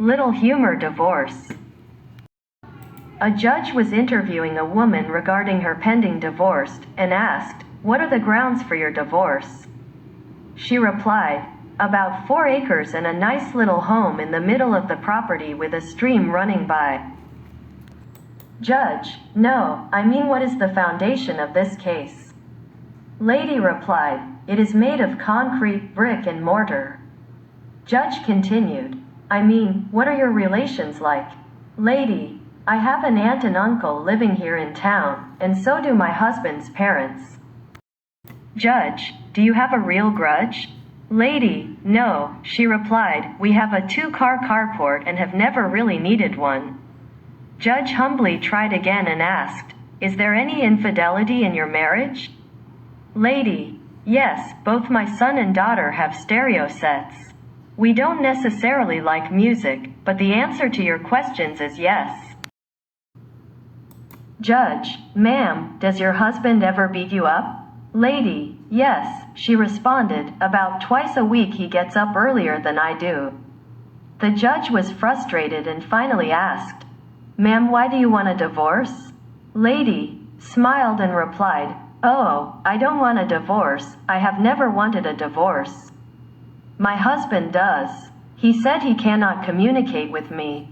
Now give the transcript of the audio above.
Little humor divorce. A judge was interviewing a woman regarding her pending divorce and asked, "What are the grounds for your divorce?" She replied, "About 4 acres and a nice little home in the middle of the property with a stream running by." Judge: "No, I mean what is the foundation of this case?" Lady replied, "It is made of concrete, brick and mortar." Judge continued, "I mean, what are your relations like?" Lady: "I have an aunt and uncle living here in town, and so do my husband's parents." Judge: "Do you have a real grudge?" Lady: "No," she replied, "we have a 2-car carport and have never really needed one." Judge humbly tried again and asked, "Is there any infidelity in your marriage?" Lady: "Yes, both my son and daughter have stereo sets. We don't necessarily like music, but the answer to your questions is yes." Judge: "Ma'am, does your husband ever beat you up?" Lady: "Yes," she responded, "about twice a week he gets up earlier than I do." The judge was frustrated and finally asked, "Ma'am, why do you want a divorce?" Lady smiled and replied, "Oh, I don't want a divorce, I have never wanted a divorce. My husband does. He said he cannot communicate with me,